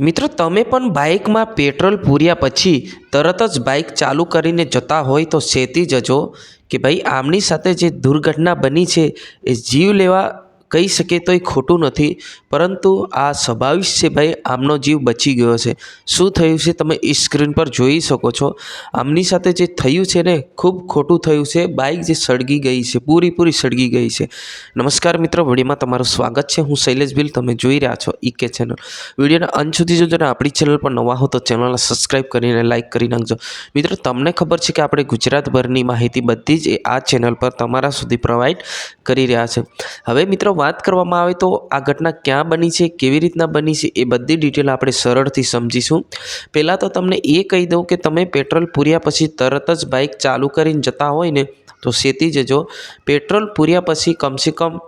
મિત્રો તમે પણ બાઇકમાં પેટ્રોલ પૂર્યા પછી તરત જ બાઇક ચાલુ કરીને જતા હોય તો સેતી જજો કે ભાઈ આમની સાથે જે દુર્ઘટના બની છે એ જીવ લેવા કહી શકે તો એ ખોટું નથી, પરંતુ આ સ્વાભાવિક છે ભાઈ, આમનો જીવ બચી ગયો છે। શું થયું છે તમે એ સ્ક્રીન પર જોઈ શકો છો। આમની સાથે જે થયું છે ને ખૂબ ખોટું થયું છે। બાઇક જે સળગી ગઈ છે, પૂરી સળગી ગઈ છે। નમસ્કાર મિત્રો, વિડીયોમાં તમારું સ્વાગત છે। હું શૈલેષ ભીલ, તમે જોઈ રહ્યા છો ઈકે ચેનલ। વિડીયોના અંત સુધી જોજો અને આપણી ચેનલ પર નવા હો તો ચેનલને સબસ્ક્રાઈબ કરીને લાઇક કરી નાખજો। મિત્રો તમને ખબર છે કે આપણે ગુજરાતભરની માહિતી બધી જ આ ચેનલ પર તમારા સુધી પ્રોવાઈડ કરી રહ્યા છે। હવે મિત્રો વાત કરવામાં આવે તો આ ઘટના ક્યાં બની છે, કેવી રીતના બની છે, એ બધી ડિટેલ આપણે સરળથી સમજીશું। પહેલાં તો તમને એ કહી દઉં કે તમે પેટ્રોલ પૂર્યા પછી તરત જ બાઇક ચાલુ કરીને જતા હોય ને તો સેતી જજો। પેટ્રોલ પૂર્યા પછી કમસે કમ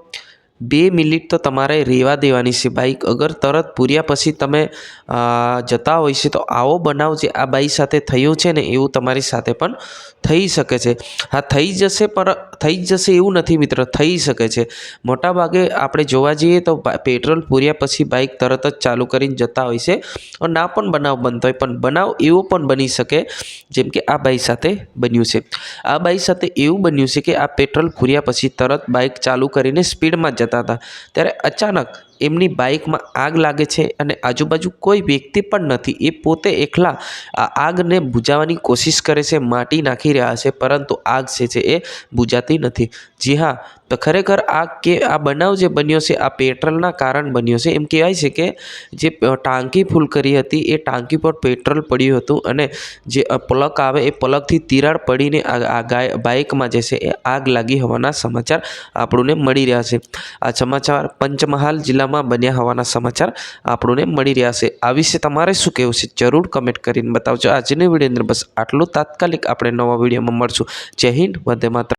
2 મિનિટ તો તમારે રહેવા દેવાની છે બાઇક। અગર તરત પૂર્યા પછી તમે જતા હોય છે તો આવો બનાવ જે આ બાઇક સાથે થયો છે ને એવું તમારી સાથે પણ થઈ શકે છે। હા, થઈ જશે, પણ થઈ જશે એવું નથી મિત્ર, થઈ શકે છે। મોટાભાગે આપણે જોવા જઈએ તો પેટ્રોલ પૂર્યા પછી બાઇક તરત જ ચાલુ કરીને જતા હોય છે, ના પણ બનાવ બનતો હોય, પણ બનાવ એવો પણ બની શકે જેમ કે આ બાઇક સાથે બન્યું છે। આ બાઇક સાથે એવું બન્યું છે કે આ પેટ્રોલ પૂર્યા પછી તરત બાઇક ચાલુ કરીને સ્પીડમાં જતા હતા, ત્યારે અચાનક એમની બાઇકમાં આગ લાગે છે અને આજુબાજુ કોઈ વ્યક્તિ પણ નથી। એ પોતે એકલા આ આગને બુઝાવવાની કોશિશ કરે છે, માટી નાખી રહ્યા છે, પરંતુ આગ છે એ બુઝાતી નથી। જી હા, તો ખરેખર આ બનાવ જે બન્યો છે આ પેટ્રોલના કારણ બન્યો છે। એમ કહેવાય છે કે જે ટાંકી ફૂલ કરી હતી એ ટાંકી પર પેટ્રોલ પડ્યું હતું અને જે પ્લગ આવે એ પ્લગથી તિરાડ પડીને બાઇકમાં જે છે એ આગ લાગી હોવાના સમાચાર આપણને મળી રહ્યા છે। આ સમાચાર પંચમહાલ જિલ્લામાં બન્યા હોવાના સમાચાર આપણને મળી રહ્યા છે। આ વિશે તમારે શું કહેવું છે જરૂર કમેન્ટ કરીને બતાવજો। આજની વિડીયોની અંદર બસ આટલું। તાત્કાલિક આપણે નવા વિડીયોમાં મળશું। જય હિન્દ, વંદે માતરમ।